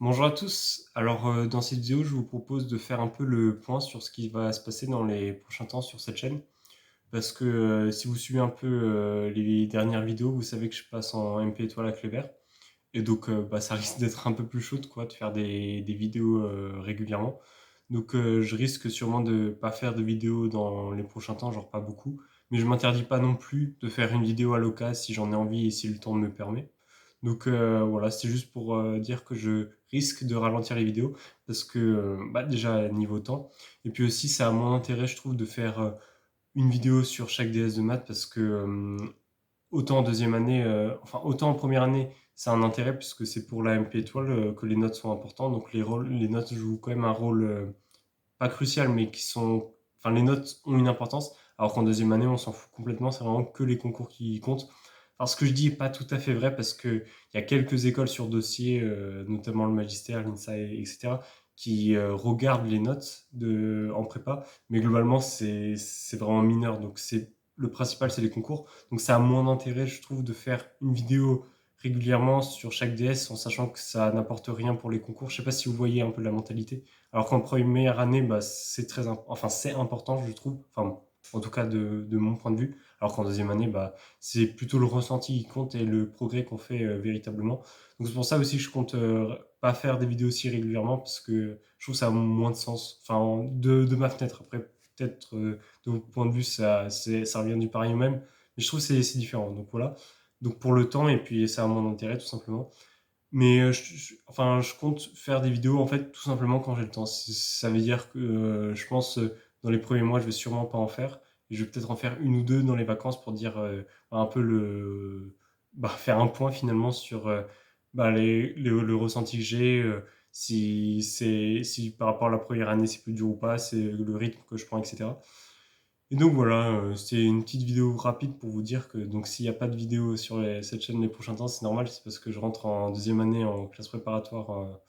Bonjour à tous. Alors, dans cette vidéo, je vous propose de faire un peu le point sur ce qui va se passer dans les prochains temps sur cette chaîne. Parce que si vous suivez un peu les dernières vidéos, vous savez que je passe en MP étoile à Kléber. Et donc, ça risque d'être un peu plus chaud quoi, de faire des vidéos régulièrement. Donc, je risque sûrement de pas faire de vidéos dans les prochains temps, genre pas beaucoup. Mais je m'interdis pas non plus de faire une vidéo à l'occasion si j'en ai envie et si le temps me permet. Donc voilà, c'est juste pour dire que je risque de ralentir les vidéos parce que déjà niveau temps. Et puis aussi, ça a moins d'intérêt, je trouve, de faire une vidéo sur chaque DS de maths parce que autant en deuxième année, autant en première année, ça a un intérêt puisque c'est pour la MP étoile que les notes sont importantes. Donc les notes jouent quand même un rôle pas crucial, mais les notes ont une importance. Alors qu'en deuxième année, on s'en fout complètement. C'est vraiment que les concours qui comptent. Alors ce que je dis n'est pas tout à fait vrai parce que il y a quelques écoles sur dossier, notamment le magistère, l'INSA, etc., qui regardent les notes en prépa, mais globalement c'est vraiment mineur. Donc le principal, c'est les concours. Donc ça a moins d'intérêt, je trouve, de faire une vidéo régulièrement sur chaque DS en sachant que ça n'apporte rien pour les concours. Je sais pas si vous voyez un peu la mentalité. Alors qu'en première année, c'est important, je trouve. Enfin, en tout cas de mon point de vue. Alors qu'en deuxième année, c'est plutôt le ressenti qui compte et le progrès qu'on fait véritablement. Donc c'est pour ça aussi que je compte pas faire des vidéos aussi régulièrement parce que je trouve que ça a moins de sens. Enfin, de ma fenêtre. Après, peut-être de votre point de vue, ça revient du pareil au même. Mais je trouve que c'est différent. Donc voilà. Donc pour le temps, et puis ça a moins d'intérêt tout simplement. Mais je compte faire des vidéos en fait tout simplement quand j'ai le temps. Ça veut dire que je pense dans les premiers mois, je vais sûrement pas en faire. Et je vais peut-être en faire une ou deux dans les vacances pour dire un peu faire un point finalement sur le ressenti que j'ai, si par rapport à la première année c'est plus dur ou pas, c'est le rythme que je prends, etc. Et donc voilà, c'était une petite vidéo rapide pour vous dire que donc s'il n'y a pas de vidéo sur cette chaîne les prochains temps, c'est normal, c'est parce que je rentre en deuxième année en classe préparatoire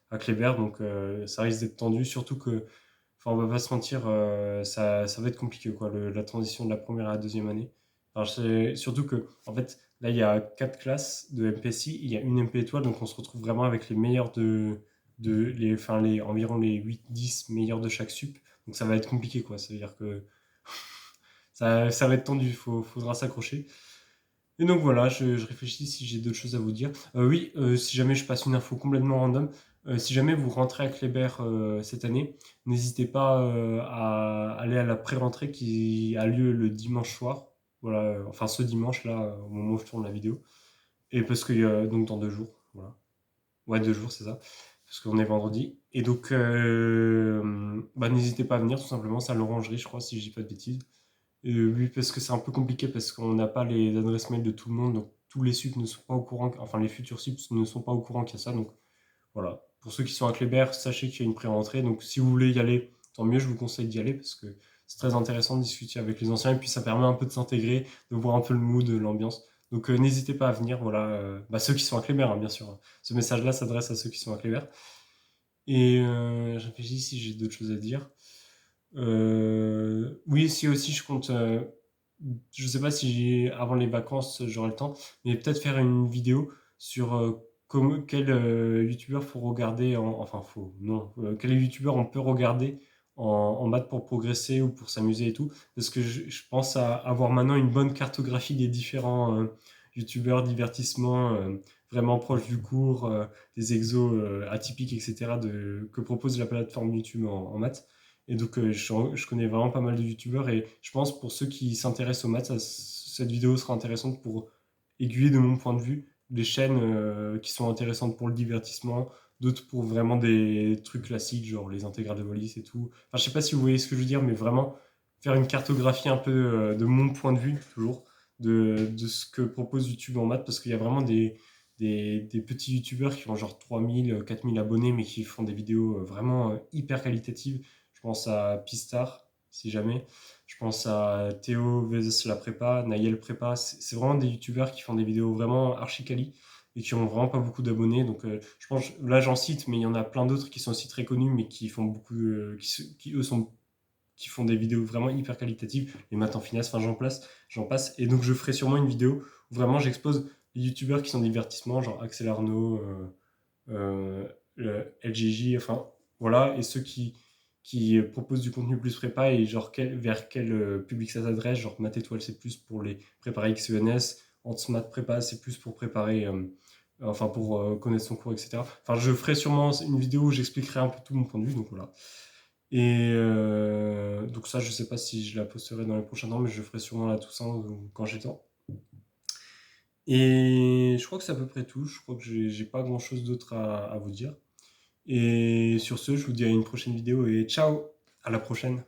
à Kléber, donc ça risque d'être tendu, surtout que, enfin on va pas se mentir, ça va être compliqué quoi, la transition de la première à la deuxième année. Alors c'est surtout que, en fait, là il y a quatre classes de MPSI, il y a une MP étoile, donc on se retrouve vraiment avec les meilleurs environ les 8-10 meilleurs de chaque sup, donc ça va être compliqué quoi, ça veut dire que ça va être tendu, faudra s'accrocher. Et donc voilà, je réfléchis si j'ai d'autres choses à vous dire. Oui, si jamais je passe une info complètement random, si jamais vous rentrez à Kléber cette année, n'hésitez pas à aller à la pré-rentrée qui a lieu le dimanche soir. Voilà, enfin ce dimanche là, au moment où je tourne la vidéo. Et parce que donc dans 2 jours, voilà. Ouais, 2 jours, c'est ça. Parce qu'on est vendredi. Et donc, n'hésitez pas à venir tout simplement, c'est à l'Orangerie, je crois, si je dis pas de bêtises. Oui, parce que c'est un peu compliqué parce qu'on n'a pas les adresses mail de tout le monde, donc tous les sups ne sont pas au courant, enfin les futurs sups ne sont pas au courant qu'il y a ça, donc voilà. Pour ceux qui sont à Kléber, sachez qu'il y a une pré-rentrée, donc si vous voulez y aller, tant mieux, je vous conseille d'y aller parce que c'est très intéressant de discuter avec les anciens et puis ça permet un peu de s'intégrer, de voir un peu le mood, l'ambiance. Donc n'hésitez pas à venir, voilà. Ceux qui sont à Kléber, hein, bien sûr. Ce message-là s'adresse à ceux qui sont à Kléber. Et je réfléchis si j'ai d'autres choses à dire. Oui, si aussi je compte. Je sais pas si avant les vacances j'aurai le temps, mais peut-être faire une vidéo sur quel youtubeur faut regarder, enfin faut, non, quel youtubeur on peut regarder en maths pour progresser ou pour s'amuser et tout, parce que je pense à avoir maintenant une bonne cartographie des différents youtubeurs divertissement vraiment proches du cours, des exos atypiques, etc. Que propose la plateforme YouTube en maths. Et donc, je connais vraiment pas mal de youtubeurs et je pense pour ceux qui s'intéressent aux maths, cette vidéo sera intéressante pour aiguiller de mon point de vue des chaînes qui sont intéressantes pour le divertissement, d'autres pour vraiment des trucs classiques, genre les intégrales de Wallis et tout. Enfin, je sais pas si vous voyez ce que je veux dire, mais vraiment faire une cartographie un peu de mon point de vue, toujours, de ce que propose YouTube en maths, parce qu'il y a vraiment des petits youtubeurs qui ont genre 3000, 4000 abonnés, mais qui font des vidéos vraiment hyper qualitatives. Je pense à Pistar, si jamais. Je pense à Théo vs la prépa, Naël prépa. C'est vraiment des youtubeurs qui font des vidéos vraiment archi quali et qui ont vraiment pas beaucoup d'abonnés. Donc je pense, là j'en cite, mais il y en a plein d'autres qui sont aussi très connus, mais qui font beaucoup, qui font des vidéos vraiment hyper qualitatives. Les maths en finesse, enfin j'en passe. Et donc je ferai sûrement une vidéo où vraiment j'expose les youtubeurs qui sont divertissement, genre Axel Arnaud, LGJ, enfin voilà, et ceux qui proposent du contenu plus prépa et genre vers quel public ça s'adresse, genre maths étoile c'est plus pour les préparer XENS, Maths prépa c'est plus pour préparer, enfin pour connaître son cours, etc. Enfin je ferai sûrement une vidéo où j'expliquerai un peu tout mon point de vue, donc voilà. Et donc ça je sais pas si je la posterai dans les prochains temps, mais je ferai sûrement la Toussaint ou quand j'ai le temps. Et je crois que c'est à peu près tout, je crois que j'ai pas grand chose d'autre à vous dire. Et sur ce, je vous dis à une prochaine vidéo et ciao, à la prochaine.